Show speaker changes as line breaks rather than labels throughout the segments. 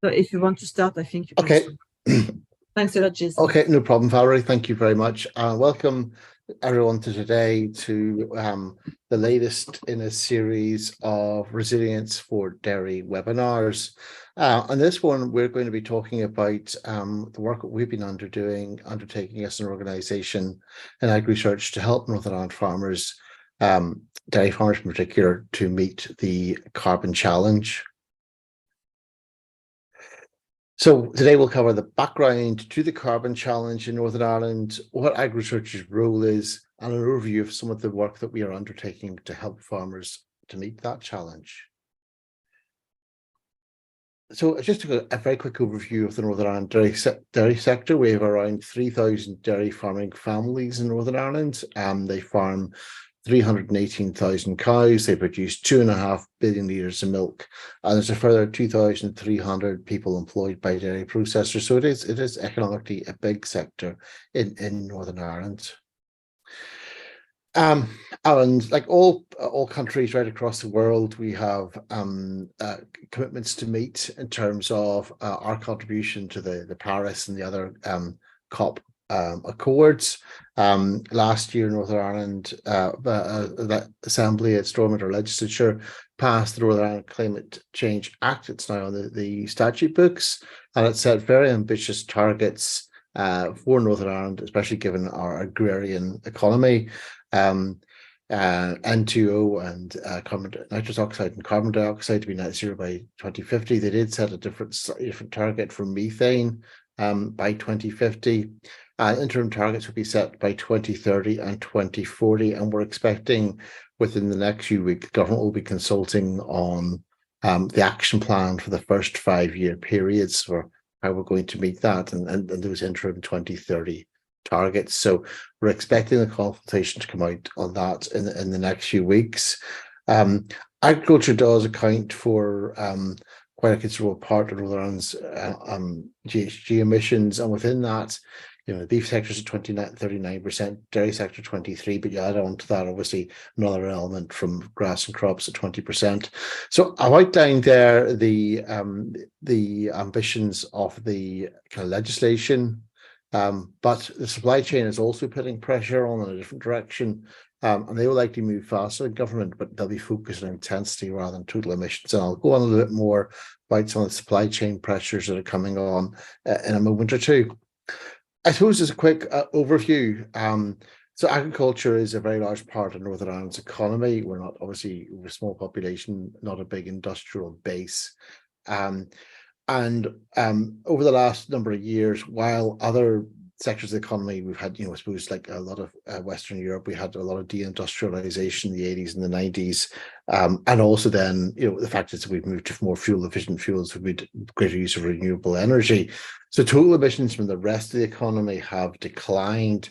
So if you want to start, I think you can
Okay.
start. Thanks a lot, Jason.
Okay, no problem, Valerie. Thank you very much. Welcome everyone to today to the latest in a series of resilience for dairy webinars. On this one, we're going to be talking about the work that we've been undertaking as an organisation in AgriSearch to help Northern Ireland farmers, dairy farmers in particular, to meet the carbon challenge. So today we'll cover the background to the carbon challenge in Northern Ireland, what AgriSearch's role is, and an overview of some of the work that we are undertaking to help farmers to meet that challenge. So just a very quick overview of the Northern Ireland dairy sector. We have around 3,000 dairy farming families in Northern Ireland. They farm 318,000 cows. They produce 2.5 billion litres of milk, and there's a further 2,300 people employed by dairy processors. So it is economically a big sector in Northern Ireland. And like all countries right across the world, we have commitments to meet in terms of our contribution to the Paris and the other COP accords. Last year, Northern Ireland, the Assembly at Stormont, our legislature, passed the Northern Ireland Climate Change Act. It's now on the statute books, and it set very ambitious targets for Northern Ireland, especially given our agrarian economy. N2O and nitrous oxide and carbon dioxide to be net zero by 2050. They did set a different target for methane by 2050. Interim targets will be set by 2030 and 2040, and we're expecting within the next few weeks, the government will be consulting on the action plan for the first 5-year periods for how we're going to meet that and those interim 2030 targets. So we're expecting the consultation to come out on that in the next few weeks. Agriculture does account for quite a considerable part of Northern Ireland's GHG emissions, and within that, the beef sector is at 39%, dairy sector 23%, but you add on to that obviously another element from grass and crops at 20%. So I've outlined there the ambitions of the kind of legislation. But the supply chain is also putting pressure on in a different direction, and they will likely move faster in government, but they'll be focused on intensity rather than total emissions. And I'll go on a little bit more about some of the supply chain pressures that are coming on in a moment or two. I suppose as a quick overview, so agriculture is a very large part of Northern Ireland's economy. We're a small population, not a big industrial base. And over the last number of years, while other sectors of the economy, we've had, I suppose, like a lot of Western Europe, we had a lot of deindustrialization in the 80s and the 90s. And also then, the fact is that we've moved to more fuel-efficient fuels, we've made greater use of renewable energy. So total emissions from the rest of the economy have declined,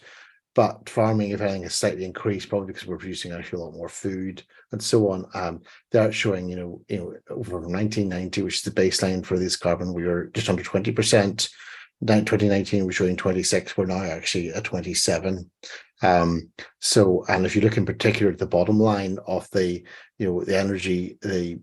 but farming, if anything, has slightly increased, probably because we're producing actually a lot more food and so on. They're showing, over 1990, which is the baseline for this carbon, we were just under 20%. Now 2019, we're showing 26. We're now actually at 27. And if you look in particular at the bottom line of the energy, the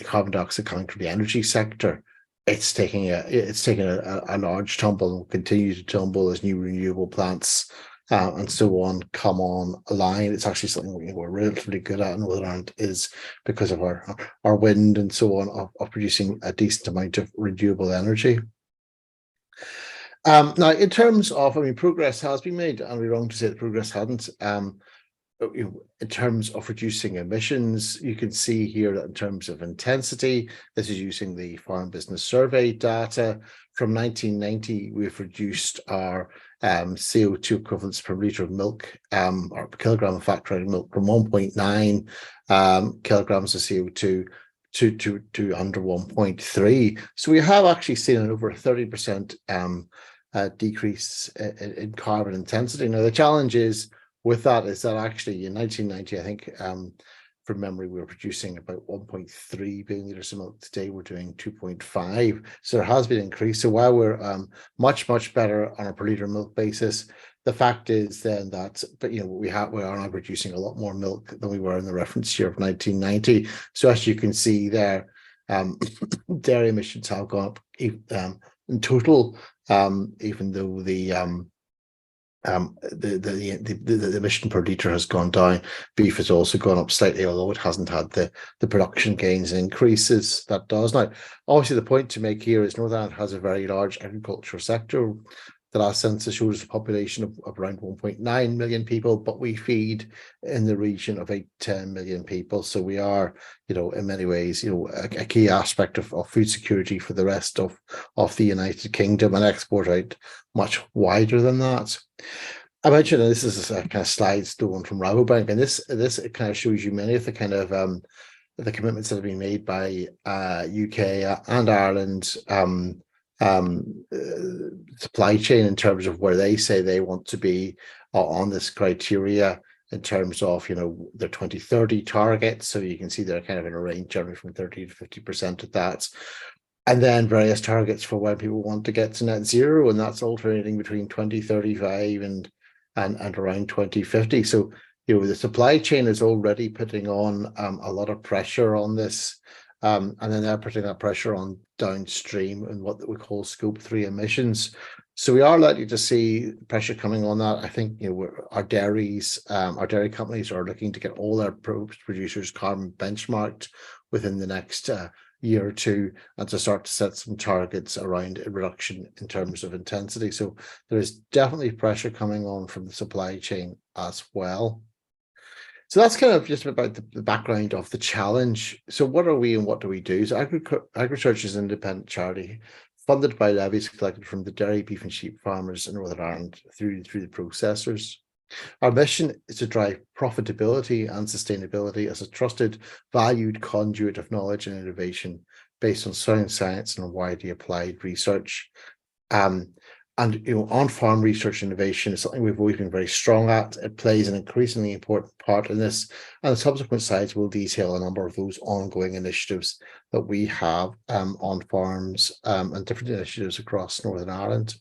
carbon dioxide coming from the energy sector, it's taking a large tumble and will continue to tumble as new renewable plants and so on come online. It's actually something we're relatively good at in Northern Ireland, is because of our wind and so on of producing a decent amount of renewable energy. Now, in terms of, progress has been made, and we're wrong to say that progress hadn't. In terms of reducing emissions, you can see here that in terms of intensity, this is using the Farm Business Survey data. From 1990, we've reduced our CO2 equivalents per litre of milk, or per kilogram of fat-rated milk, from 1.9 kilograms of CO2 to under 1.3. So we have actually seen an over 30% decrease in carbon intensity. Now, the challenge is with that is that actually in 1990, I think, from memory, we were producing about 1.3 billion litres of milk. Today, we're doing 2.5. So there has been an increase. So while we're much, much better on a per litre milk basis, the fact is then that, we are now producing a lot more milk than we were in the reference year of 1990. So as you can see there, dairy emissions have gone up in total, even though the emission per litre has gone down. Beef has also gone up slightly, although it hasn't had the production gains and increases that does. Now, obviously, the point to make here is Northern Ireland has a very large agricultural sector. The last census shows a population of around 1.9 million people, but we feed in the region of 8 to 10 million people. So we are, in many ways, a key aspect of food security for the rest of the United Kingdom, and export out much wider than that. I mentioned this is a kind of slide stolen from Rabobank, and this it kind of shows you many of the kind of the commitments that have been made by UK and Ireland supply chain in terms of where they say they want to be on this criteria in terms of their 2030 targets. So you can see they're kind of in a range generally from 30 to 50% of that, and then various targets for when people want to get to net zero, and that's alternating between 2035 and around 2050. So the supply chain is already putting on a lot of pressure on this. And then they're putting that pressure on downstream and what we call scope 3 emissions. So we are likely to see pressure coming on that. I think our dairy companies are looking to get all their producers carbon benchmarked within the next year or two, and to start to set some targets around a reduction in terms of intensity. So there is definitely pressure coming on from the supply chain as well. So that's kind of just about the background of the challenge. So what are we and what do we do? So AgriSearch is an independent charity funded by levies collected from the dairy, beef and sheep farmers in Northern Ireland through the processors. Our mission is to drive profitability and sustainability as a trusted, valued conduit of knowledge and innovation based on sound science and widely applied research. And on-farm research and innovation is something we've always been very strong at. It plays an increasingly important part in this, and the subsequent slides will detail a number of those ongoing initiatives that we have on farms and different initiatives across Northern Ireland.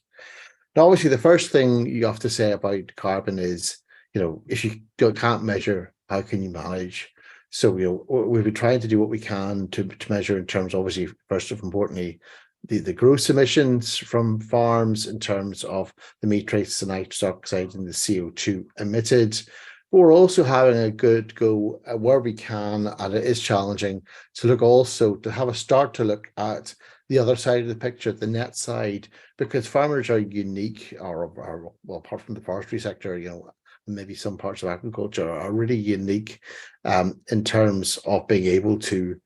Now, obviously, the first thing you have to say about carbon is, if you can't measure, how can you manage? So we've been trying to do what we can to measure in terms, obviously, first of importantly, the gross emissions from farms in terms of the meat traces and nitrous oxide and the CO2 emitted. But we're also having a good go where we can, and it is challenging, to look also to have a start to look at the other side of the picture, the net side, because farmers are unique, or well, apart from the forestry sector, maybe some parts of agriculture are really unique in terms of being able to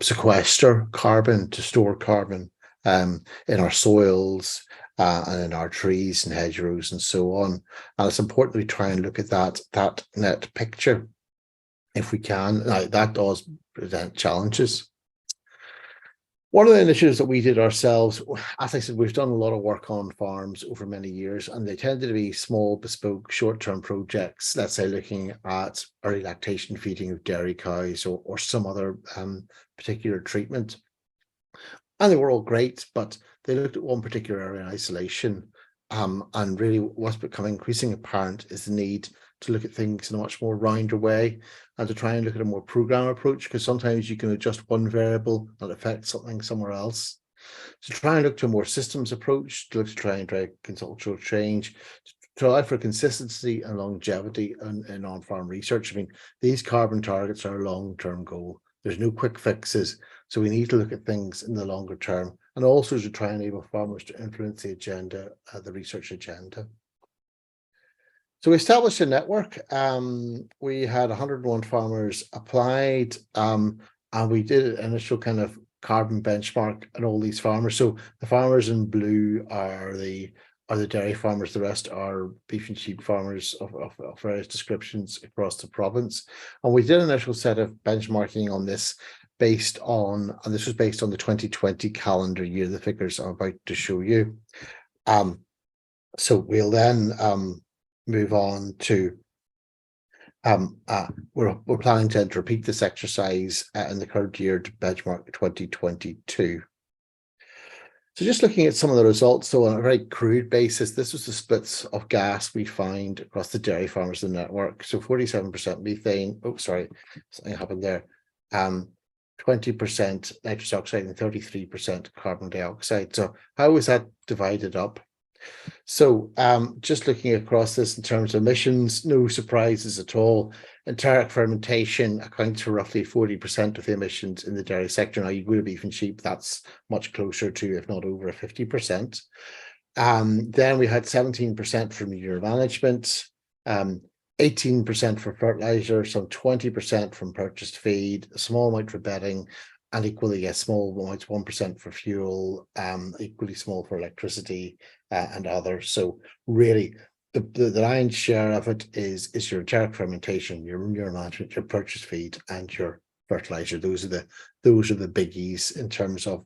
sequester carbon, to store carbon in our soils and in our trees and hedgerows and so on. And it's important that we try and look at that net picture if we can. Now, that does present challenges. One of the initiatives that we did ourselves, as I said, we've done a lot of work on farms over many years, and they tended to be small, bespoke, short-term projects, let's say looking at early lactation feeding of dairy cows or some other particular treatment. And they were all great, but they looked at one particular area in isolation. And really what's becoming increasingly apparent is the need to look at things in a much more rounder way and to try and look at a more program approach, because sometimes you can adjust one variable that affects something somewhere else. So try and look to a more systems approach, to look to try and drive cultural change, to allow for consistency and longevity in on-farm research. I mean, these carbon targets are a long-term goal. There's no quick fixes. So we need to look at things in the longer term, and also to try and enable farmers to influence the agenda, the research agenda. So we established a network. We had 101 farmers applied, and we did an initial kind of carbon benchmark on all these farmers. So the farmers in blue are the dairy farmers. The rest are beef and sheep farmers of various descriptions across the province. And we did an initial set of benchmarking on this based on, and this was based on the 2020 calendar year, the figures I'm about to show you. So we'll then move on to, we're planning to repeat this exercise in the current year to benchmark 2022. So just looking at some of the results, so on a very crude basis, this was the splits of gas we find across the dairy farmers in the network. So 47% methane, oh, sorry, something happened there. 20% nitrous oxide and 33% carbon dioxide. So how was that divided up? So just looking across this in terms of emissions, no surprises at all. Enteric fermentation accounts for roughly 40% of the emissions in the dairy sector. Now, you go to beef and sheep, that's much closer to, if not over 50%. Then we had 17% for manure management, 18% for fertilizer, some 20% from purchased feed, a small amount for bedding, and equally a small amount, 1% for fuel, equally small for electricity and others. So really, the lion's share of it is your enteric fermentation, your manure management, your purchased feed, and your fertilizer. Those are the biggies in terms of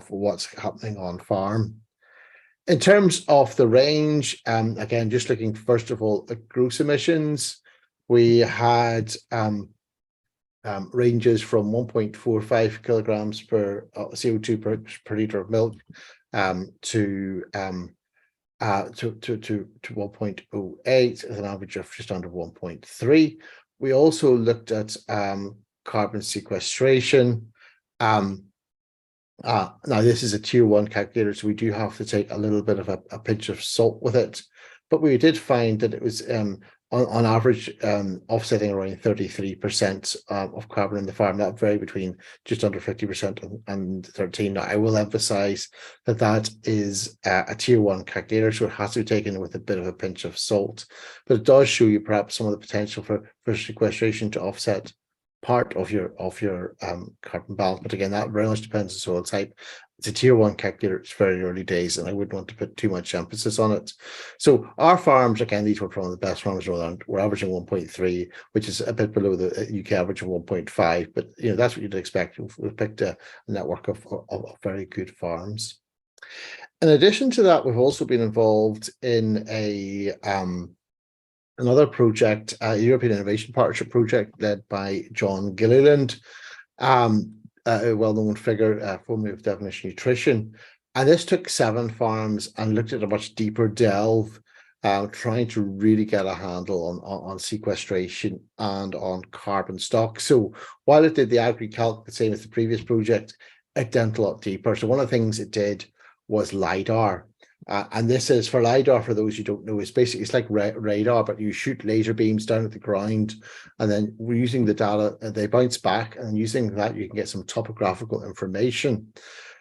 what's happening on farm. In terms of the range, again, just looking first of all at gross emissions, we had ranges from 1.45 kilograms per CO2 per liter of milk to 1.08 with an average of just under 1.3. We also looked at carbon sequestration. Now this is a tier 1 calculator, so we do have to take a little bit of a pinch of salt with it, but we did find that it was on average offsetting around 33% of carbon in the farm. That varied between just under 50% and 13%. Now I will emphasize that that is a tier 1 calculator, so it has to be taken with a bit of a pinch of salt, but it does show you perhaps some of the potential for sequestration to offset part of your carbon balance. But again, that very much depends on soil type. It's a tier 1 calculator. It's very early days, and I wouldn't want to put too much emphasis on it. So our farms, again, these were from the best farms around. We're averaging 1.3, which is a bit below the UK average of 1.5. But you know, that's what you'd expect. We've picked a network of very good farms. In addition to that, we've also been involved in another project, a European Innovation Partnership project led by John Gilliland, a well-known figure, formerly of Definition Nutrition. And this took 7 farms and looked at a much deeper delve, trying to really get a handle on sequestration and on carbon stock. So while it did the agri-calc, the same as the previous project, it went a lot deeper. So one of the things it did was LiDAR. And this is for LiDAR, for those who don't know, it's basically, it's like radar, but you shoot laser beams down at the ground, and then we're using the data, they bounce back, and using that you can get some topographical information.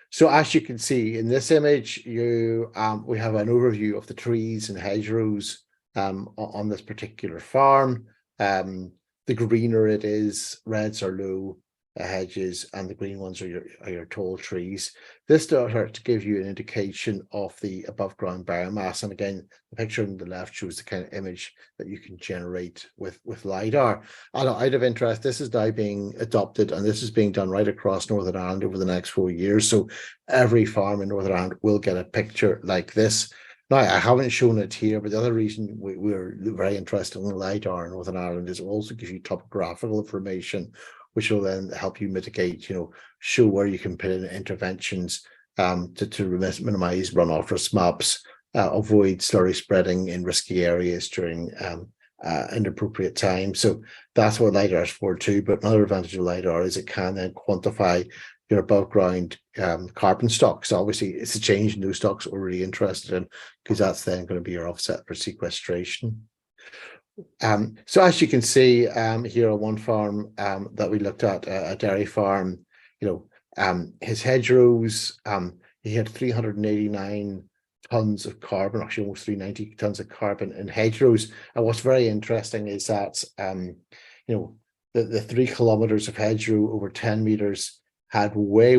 So as you can see in this image, we have an overview of the trees and hedgerows on this particular farm. The greener it is, reds are low hedges, and the green ones are your tall trees. This data to give you an indication of the above ground biomass, and again, the picture on the left shows the kind of image that you can generate with LiDAR. And out of interest, this is now being adopted, and this is being done right across Northern Ireland over the next 4 years. So every farm in Northern Ireland will get a picture like this. Now, I haven't shown it here, but the other reason we're very interested in LiDAR in Northern Ireland is it also gives you topographical information, which will then help you mitigate, show where you can put in interventions to minimize runoff risk maps, avoid slurry spreading in risky areas during inappropriate time. So that's what LiDAR is for too. But another advantage of LiDAR is it can then quantify your above ground carbon stocks. So obviously, it's a change in those stocks that we're really interested in, because that's then going to be your offset for sequestration. So as you can see here on one farm that we looked at, a dairy farm, his hedgerows, he had 389 tons of carbon, actually almost 390 tons of carbon in hedgerows. And what's very interesting is that the 3 kilometers of hedgerow over 10 meters had way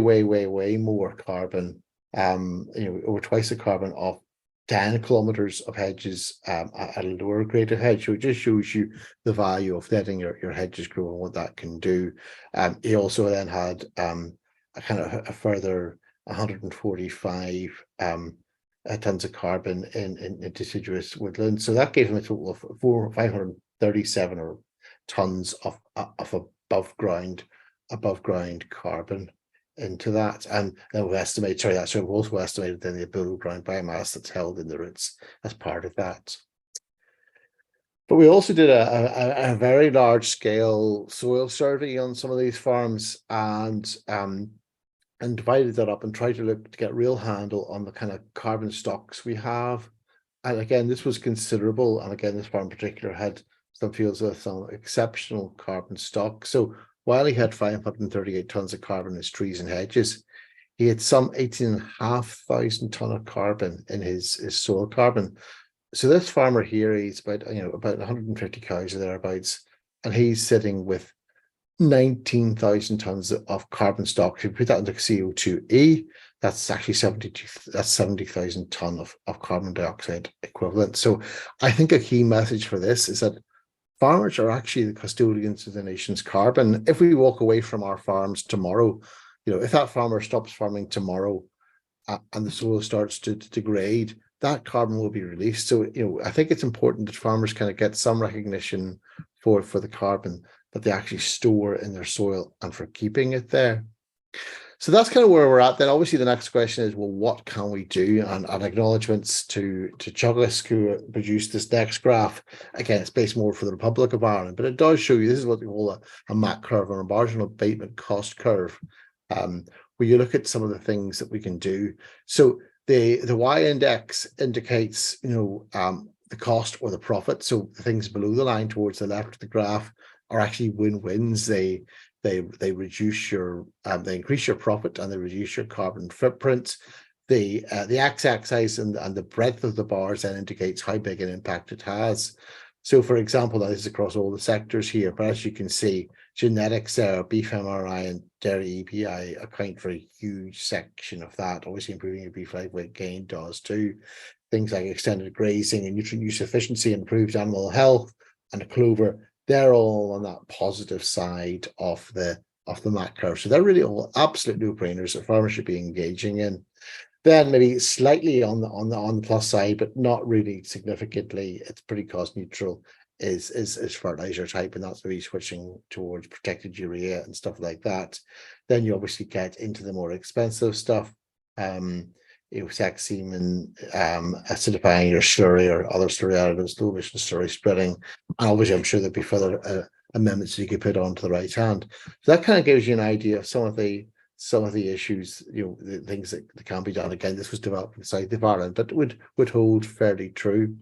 more carbon, over twice the carbon of 10 kilometers of hedges at a lower grade of hedge. So it just shows you the value of letting your hedges grow and what that can do. He also then had a further 145 tons of carbon in deciduous woodland. So that gave him a total of 537 tons of above ground carbon into that. And then we've estimated, we've also estimated then the below ground biomass that's held in the roots as part of that. But we also did a very large scale soil survey on some of these farms, and divided that up and tried to look to get real handle on the kind of carbon stocks we have. And again, this was considerable. And again, this farm in particular had some fields with some exceptional carbon stock. So while he had 538 tons of carbon in his trees and hedges, he had some 18,500 ton of carbon in his soil carbon. So this farmer here, he's about 150 cows or thereabouts, and he's sitting with 19,000 tons of carbon stock. If you put that into CO2e, that's actually 70,000 ton of carbon dioxide equivalent. So I think a key message for this is that farmers are actually the custodians of the nation's carbon. If we walk away from our farms tomorrow, if that farmer stops farming tomorrow and the soil starts to degrade, that carbon will be released. So, I think it's important that farmers kind of get some recognition for the carbon that they actually store in their soil and for keeping it there. So that's kind of where we're at. Then obviously the next question is, well, what can we do? And acknowledgements to Chuggask, who produced this next graph. Again, it's based more for the Republic of Ireland, but it does show you, this is what we call a MAC curve, or a marginal abatement cost curve, where you look at some of the things that we can do. So the y-index indicates, the cost or the profit. So the things below the line towards the left of the graph are actually win-wins. They reduce your, they increase your profit and they reduce your carbon footprint. The x-axis and the breadth of the bars then indicates how big an impact it has. So, for example, this is across all the sectors here, but as you can see, genetics there, beef MRI and dairy EPI account for a huge section of that. Obviously, improving your beef live weight gain does too. Things like extended grazing and nutrient use efficiency, improved animal health, and a clover, they're all on that positive side of the MAC curve. So they're really all absolute no-brainers that farmers should be engaging in. Then maybe slightly on the plus side, but not really significantly, it's pretty cost neutral, is fertilizer type, and that's maybe switching towards protected urea and stuff like that. Then you obviously get into the more expensive stuff, sex semen, acidifying your slurry or other slurry additives, low emission slurry spreading, and obviously I'm sure there'd be further amendments that you could put onto the right hand. So that kind of gives you an idea of some of the issues, the things that can be done. Again, this was developed in the south of Ireland, but would hold fairly true.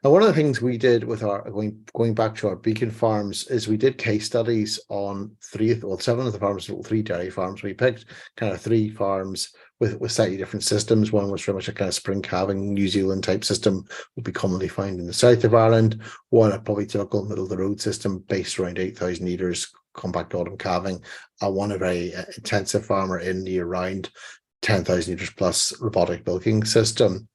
Now, one of the things we did with our going back to our beacon farms is we did case studies on 7 of the farms, 3 dairy farms. We picked kind of 3 farms with slightly different systems. One was very much a kind of spring calving New Zealand type system, would be commonly found in the south of Ireland. One a probably typical middle of the road system based around 8,000 litres, compact autumn calving. One a very intensive farmer in year round, 10,000 litres plus robotic milking system.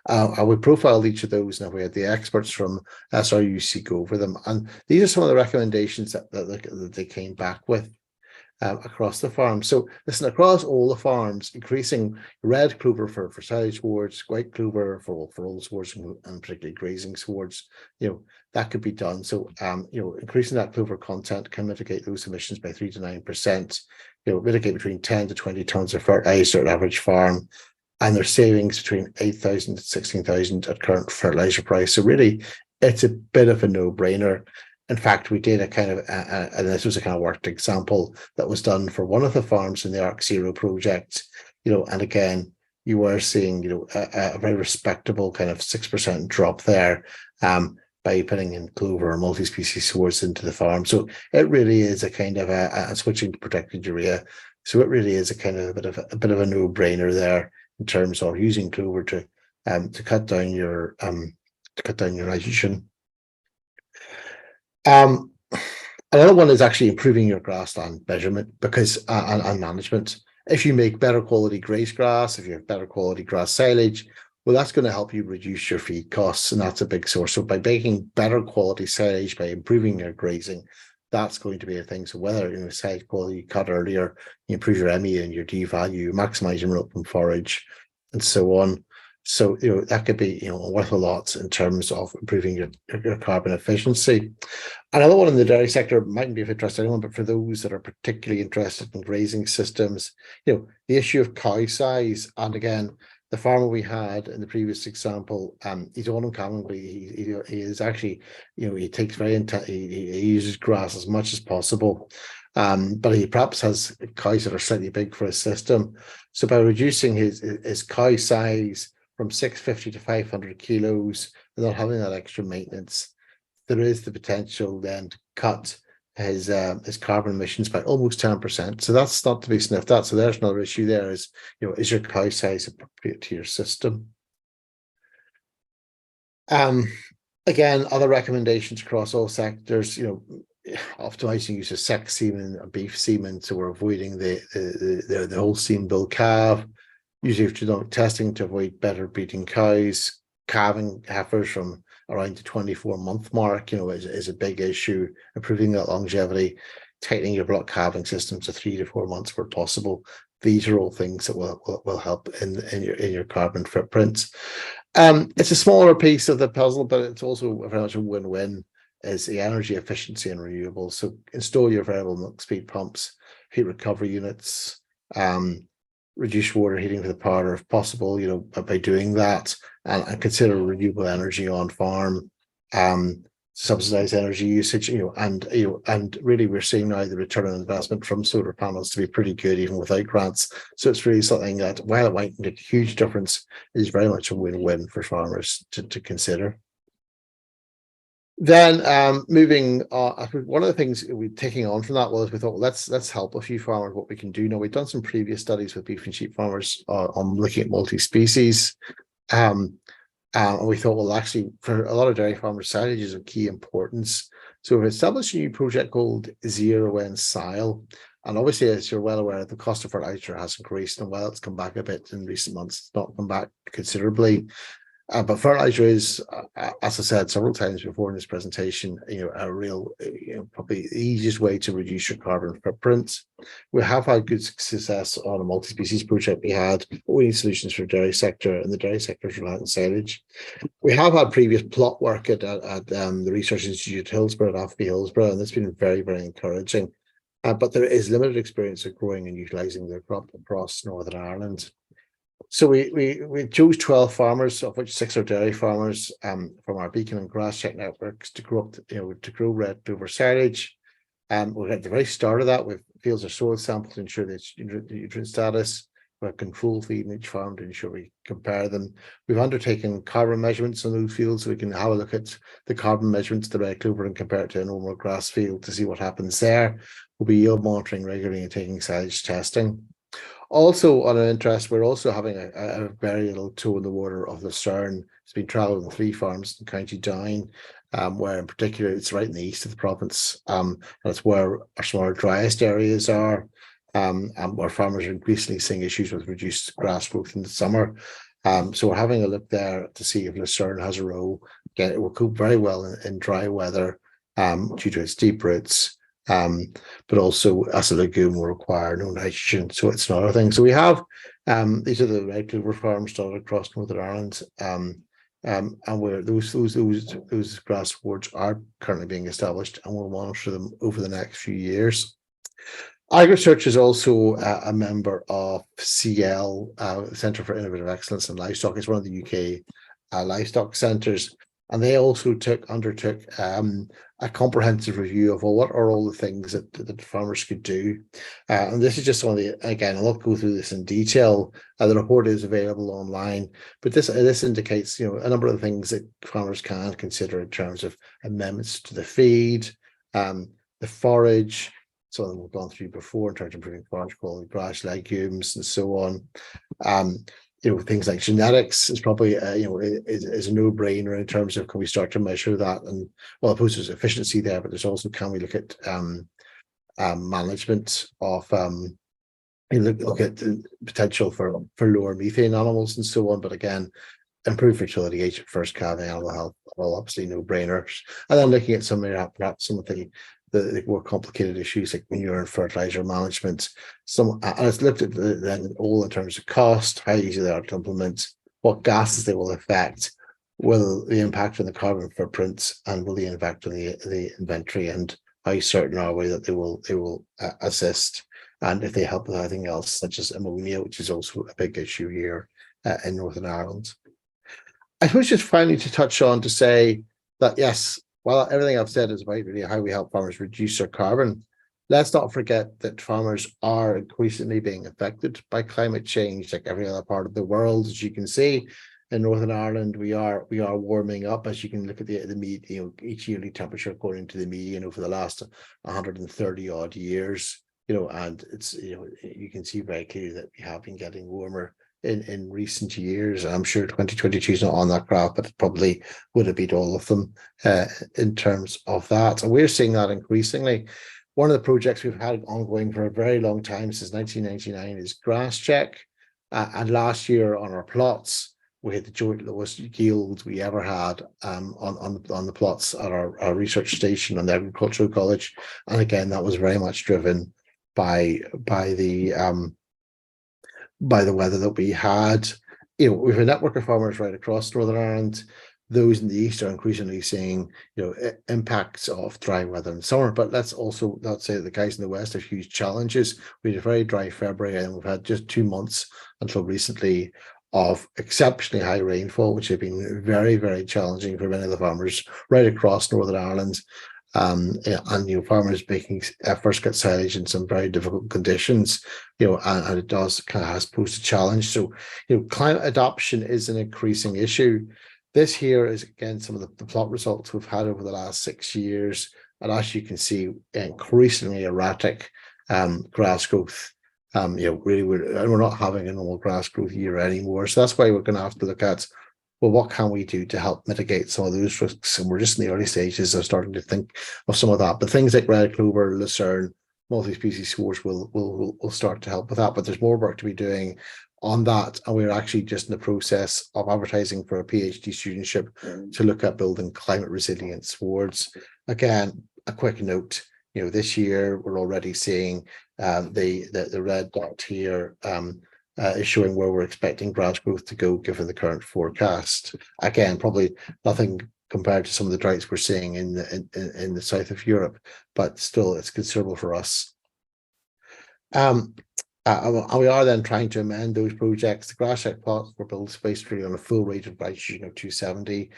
I would profile each of those, and we had the experts from SRUC go over them, and these are some of the recommendations that they came back with across the farm. So listen, across all the farms, increasing red clover for silage swards, white clover for all the swards, and particularly grazing swards, that could be done. So increasing that clover content can mitigate those emissions by 3 to 9%. Mitigate between 10 to 20 tons of fertilizer at average farm, and there's savings between 8,000 to 16,000 at current fertilizer price. So really, it's a bit of a no-brainer. In fact, we did a kind of, and this was a kind of worked example that was done for one of the farms in the ArcZero project, and again, you were seeing, a very respectable kind of 6% drop there by putting in clover or multi-species swards into the farm. So it really is a kind of a switching to protected urea. So it really is a kind of a bit of a no-brainer there in terms of using clover to cut down your nitrogen. Another one is actually improving your grassland measurement because and management. If you make better quality graze grass, if you have better quality grass silage, well, that's going to help you reduce your feed costs, and that's a big source. So by making better quality silage, by improving your grazing, that's going to be a thing. So whether silage quality you cut earlier, you improve your ME and your D value, maximize your milk from forage, and so on. So that could be worth a lot in terms of improving your carbon efficiency. Another one in the dairy sector mightn't be of interest to anyone, but for those that are particularly interested in grazing systems, the issue of cow size. And again, the farmer we had in the previous example, he's uncommon, but he is actually, he takes he uses grass as much as possible. But he perhaps has cows that are slightly big for his system. So by reducing his cow size from 650 to 500 kilos, without having that extra maintenance, there is the potential then to cut his carbon emissions by almost 10%. So that's not to be sniffed at. So there's another issue there is, is your cow size appropriate to your system? Again, other recommendations across all sectors, optimizing use of sex semen and beef semen, so we're avoiding the whole semen bull calf, using genomic testing to avoid better breeding cows, calving heifers from around the 24-month mark, is a big issue, improving that longevity, tightening your block calving systems to 3 to 4 months where possible. These are all things that will help in your carbon footprints. It's a smaller piece of the puzzle, but it's also very much a win-win, is the energy efficiency and renewables. So install your variable milk speed pumps, heat recovery units, reduce water heating for the powder if possible, by doing that, and consider renewable energy on farm, subsidize energy usage, and really we're seeing now the return on investment from solar panels to be pretty good even without grants. So it's really something that, while it might make a huge difference, is very much a win-win for farmers to consider. Then moving on, one of the things we're taking on from that was we thought, well, let's help a few farmers what we can do. Now, we've done some previous studies with beef and sheep farmers on looking at multi-species. And we thought, well, actually, for a lot of dairy farmers, silage is of key importance. So we've established a new project called Zero N Sile. And obviously, as you're well aware, the cost of fertilizer has increased, and while it's come back a bit in recent months, it's not come back considerably. But fertilizer is, as I said several times before in this presentation, a real, probably the easiest way to reduce your carbon footprint. We have had good success on a multi-species project we had, but we need solutions for the dairy sector, and the dairy sector is reliant on silage. We have had previous plot work at the Research Institute at Hillsborough, at AFB Hillsborough, and it's been very, very encouraging. But there is limited experience of growing and utilising the crop across Northern Ireland. So we chose 12 farmers, of which 6 are dairy farmers, from our beacon and grass check networks to grow red clover silage. We're at the very start of that with fields or soil samples to ensure the nutrient status. We have control feed in each farm to ensure we compare them. We've undertaken carbon measurements on those fields, so we can have a look at the carbon measurements of the red clover and compare it to a normal grass field to see what happens there. We'll be yield monitoring regularly and taking silage testing. Also, on an interest, we're also having a very little toe in the water of Lucerne. It's been trialled on 3 farms in County Down, where in particular it's right in the east of the province. That's where our smaller, driest areas are, and where farmers are increasingly seeing issues with reduced grass growth in the summer. So we're having a look there to see if Lucerne has a role. Again, it will cope very well in dry weather due to its deep roots. But also as a legume will require no nitrogen, so it's another thing. So we have these are the red clover farms dotted across Northern Ireland, and where those grass wards are currently being established, and we'll monitor them over the next few years. AgriSearch is also a member of CL, Centre for Innovative Excellence in Livestock. It's one of the UK livestock centres. And they also undertook a comprehensive review of what are all the things that farmers could do. And this is just one of the, again, I'll not go through this in detail. The report is available online, but this indicates, a number of things that farmers can consider in terms of amendments to the feed, the forage, some of them we've gone through before in terms of improving forage quality, grass, legumes, and so on. Things like genetics is probably is a no-brainer in terms of, can we start to measure that? And well, I suppose there's efficiency there, but there's also, can we look at management of look at the potential for lower methane animals and so on. But again, improved fertility, age at first calving, animal health, well, obviously no-brainers. And then looking at perhaps some of the more complicated issues like manure and fertilizer management. And it's looked at then all in terms of cost, how easy they are to implement, what gases they will affect, will the impact on the carbon footprints, and will the impact on the inventory, and how certain are we that they will assist, and if they help with anything else such as ammonia, which is also a big issue here in Northern Ireland. I suppose just finally to touch on to say that, yes, while everything I've said is about really how we help farmers reduce their carbon, let's not forget that farmers are increasingly being affected by climate change, like every other part of the world. As you can see, in Northern Ireland, we are warming up. As you can look at the each yearly temperature according to the median over the last 130 odd years, and it's you can see very clearly that we have been getting warmer in recent years. I'm sure 2022 is not on that graph, but it probably would have beat all of them in terms of that. And we're seeing that increasingly. One of the projects we've had ongoing for a very long time, since 1999, is grass check. And last year on our plots, we had the joint lowest yields we ever had on the plots at our research station on the Agricultural College. And again, that was very much driven by the weather that we had. We have a network of farmers right across Northern Ireland. Those in the east are increasingly seeing, impacts of dry weather in summer. But let's also not say that the guys in the west have huge challenges. We had a very dry February, and we've had just 2 months until recently of exceptionally high rainfall, which have been very, very challenging for many of the farmers right across Northern Ireland. And farmers making efforts to get silage in some very difficult conditions, and it does kind of has posed a challenge. So, climate adoption is an increasing issue. This here is again some of the plot results we've had over the last 6 years, and as you can see, increasingly erratic grass growth. Really, we're not having a normal grass growth year anymore. So that's why we're going to have to look at, well, what can we do to help mitigate some of those risks? And we're just in the early stages of starting to think of some of that. But things like red clover, lucerne, multi-species swards will start to help with that. But there's more work to be doing on that. And we're actually just in the process of advertising for a PhD studentship to look at building climate resilient swards. Again, a quick note, this year we're already seeing the red dot here is showing where we're expecting grass growth to go given the current forecast. Again, probably nothing compared to some of the droughts we're seeing in the south of Europe, but still it's considerable for us. And we are then trying to amend those projects. The grass check plots were built based really on a full rate of nitrogen of 270.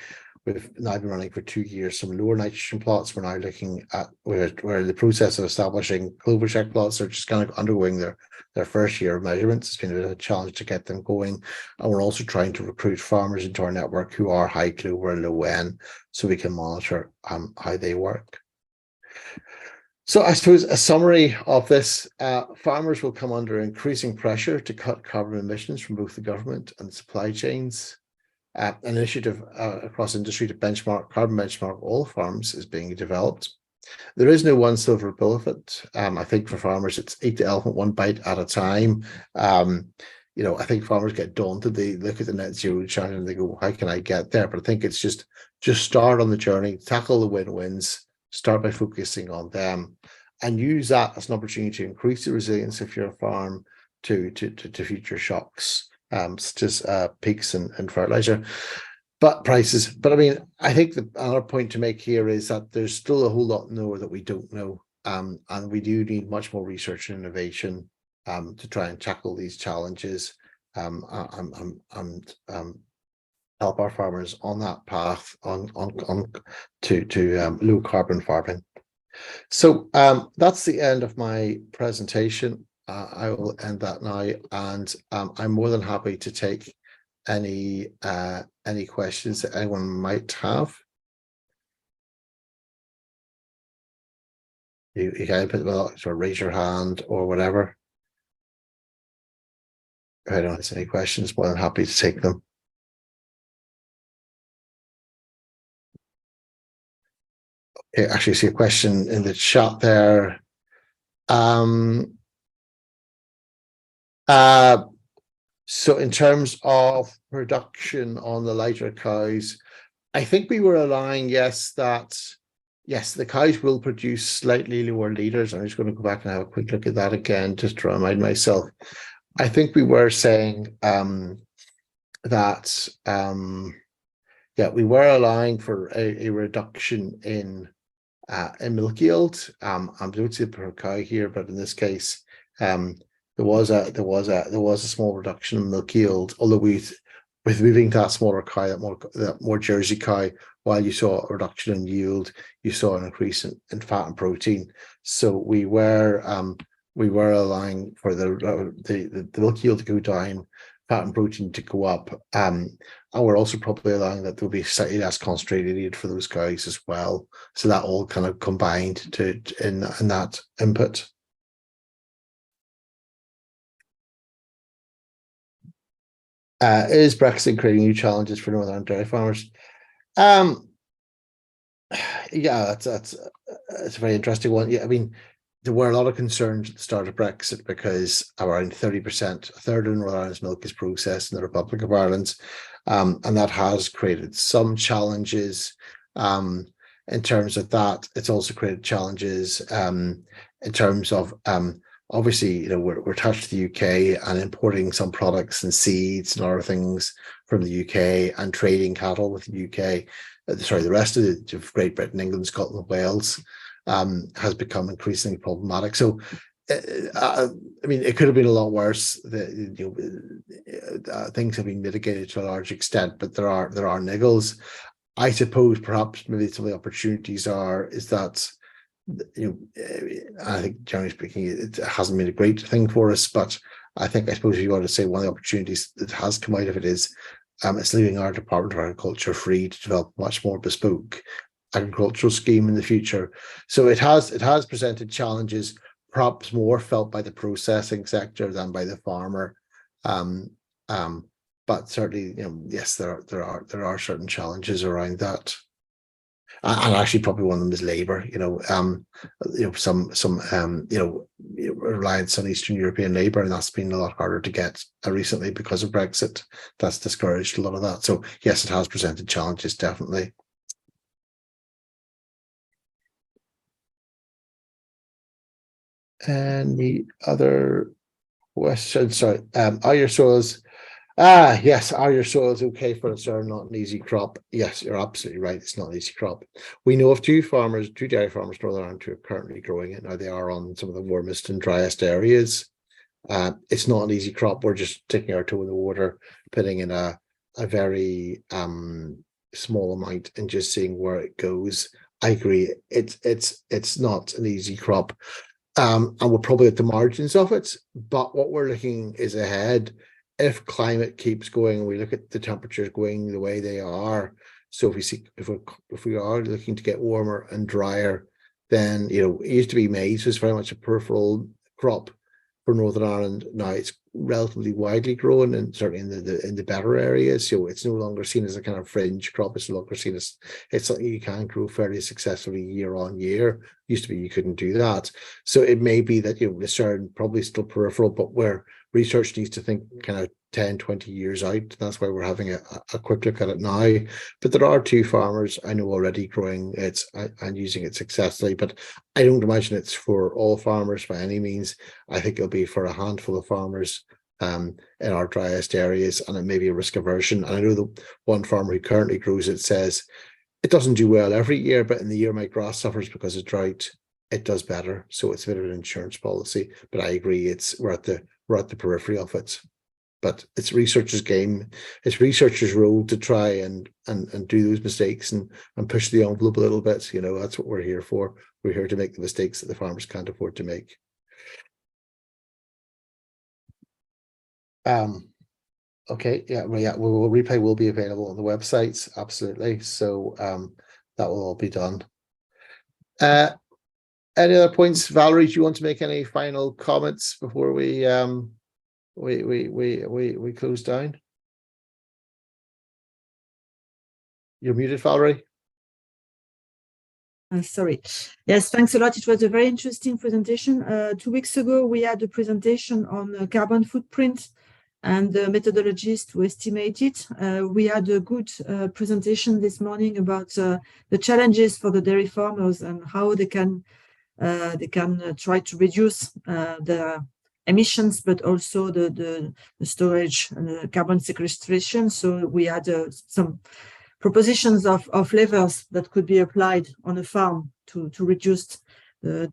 We've now been running for 2 years some lower nitrogen plots. We're now looking at we're in the process of establishing clover check plots. They're just kind of undergoing their first year of measurements. It's been a bit of a challenge to get them going. And we're also trying to recruit farmers into our network who are high clover and low N, so we can monitor how they work. So I suppose a summary of this, farmers will come under increasing pressure to cut carbon emissions from both the government and supply chains. An initiative across industry to carbon benchmark all farms is being developed. There is no one silver bullet. I think for farmers, it's eat the elephant one bite at a time. I think farmers get daunted. They look at the net zero challenge and they go, how can I get there? But I think it's just start on the journey, tackle the win-wins, start by focusing on them, and use that as an opportunity to increase the resilience of your farm to future shocks, such as peaks and fertilizer prices. But I mean, I think another point to make here is that there's still a whole lot more that we don't know, and we do need much more research and innovation to try and tackle these challenges and help our farmers on that path to low carbon farming. So that's the end of my presentation. I will end that now, and I'm more than happy to take any questions that anyone might have. You can put them out, or raise your hand or whatever. If anyone has any questions, more than happy to take them. Okay, actually see a question in the chat there. So in terms of production on the lighter cows, I think we were allowing, the cows will produce slightly lower litres. I'm just going to go back and have a quick look at that again, just to remind myself. I think we were saying that, we were allowing for a reduction in milk yield. I don't see per cow here, but in this case, there was a small reduction in milk yield, although with moving to that smaller cow, that more Jersey cow, while you saw a reduction in yield, you saw an increase in fat and protein. So we were allowing for the milk yield to go down, fat and protein to go up, and we're also probably allowing that there'll be slightly less concentrated aid for those cows as well. So that all kind of combined in that input. Is Brexit creating new challenges for Northern Ireland dairy farmers? Yeah, that's a very interesting one. Yeah, I mean, there were a lot of concerns at the start of Brexit because around 30%, a third of Northern Ireland's milk is processed in the Republic of Ireland, and that has created some challenges in terms of that. It's also created challenges in terms of obviously, you know, we're attached to the UK and importing some products and seeds and other things from the UK and trading cattle with the UK. The rest of Great Britain, England, Scotland, Wales has become increasingly problematic. So, I mean, it could have been a lot worse. Things have been mitigated to a large extent, but there are niggles. I suppose perhaps maybe some of the opportunities is that, you know, I think generally speaking, it hasn't been a great thing for us, but I suppose if you want to say one of the opportunities that has come out of it is it's leaving our Department of Agriculture free to develop a much more bespoke agricultural scheme in the future. So it has presented challenges, perhaps more felt by the processing sector than by the farmer. But certainly, you know, yes, there are certain challenges around that. And actually, probably one of them is labour. Some reliance on Eastern European labour, and that's been a lot harder to get recently because of Brexit. That's discouraged a lot of that. So yes, it has presented challenges, definitely. Any other questions? Sorry, are your soils? Yes, are your soils okay for us or not an easy crop? Yes, you're absolutely right. It's not an easy crop. We know of two dairy farmers in Northern Ireland who are currently growing it. Now they are on some of the warmest and driest areas. It's not an easy crop. We're just taking our toe in the water, putting in a very small amount and just seeing where it goes. I agree. It's not an easy crop. And we're probably at the margins of it, but what we're looking is ahead. If climate keeps going, we look at the temperatures going the way they are. So if we are looking to get warmer and drier, then, you know, it used to be maize was very much a peripheral crop for Northern Ireland. Now it's relatively widely grown, and certainly in the better areas. So it's no longer seen as a kind of fringe crop. It's no longer seen as it's something you can grow fairly successfully year on year. Used to be you couldn't do that. So it may be that, you know, concern probably still peripheral, but where research needs to think kind of 10, 20 years out. That's why we're having a quick look at it now. But there are two farmers I know already growing it and using it successfully, but I don't imagine it's for all farmers by any means. I think it'll be for a handful of farmers in our driest areas, and it may be a risk aversion. And I know the one farmer who currently grows it says it doesn't do well every year, but in the year my grass suffers because of drought, it does better. So it's a bit of an insurance policy. But I agree, we're at the periphery of it. But it's researchers' game. It's researchers' role to try and do those mistakes and push the envelope a little bit. You know, that's what we're here for. We're here to make the mistakes that the farmers can't afford to make. Okay, yeah, replay will be available on the websites, absolutely. So that will all be done. Any other points, Valerie? Do you want to make any final comments before we close down? You're muted, Valerie.
Sorry. Yes, thanks a lot. It was a very interesting presentation. 2 weeks ago, we had a presentation on carbon footprint and the methodologies to estimate it. We had a good presentation this morning about the challenges for the dairy farmers and how they can try to reduce the emissions, but also the storage and carbon sequestration. So we had some propositions of levers that could be applied on a farm to reduce the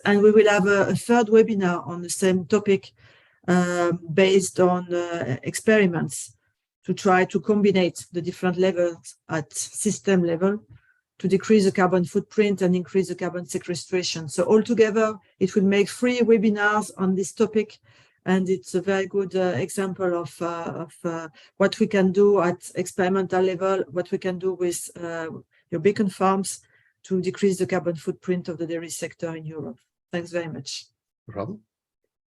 And we will have a third webinar on the same topic based on experiments to try to combine the different levels at system level to decrease the carbon footprint and increase the carbon sequestration. So altogether, it will make 3 webinars on this topic. And it's a very good example of what we can do at experimental level, what we can do with your beacon farms to decrease the carbon footprint of the dairy sector in Europe. Thanks very much.
No problem.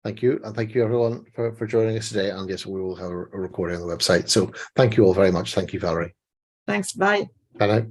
Thank you. And thank you everyone for joining us today. And yes, we will have a recording on the website. So thank you all very much. Thank you, Valerie.
Thanks. Bye.
Bye now.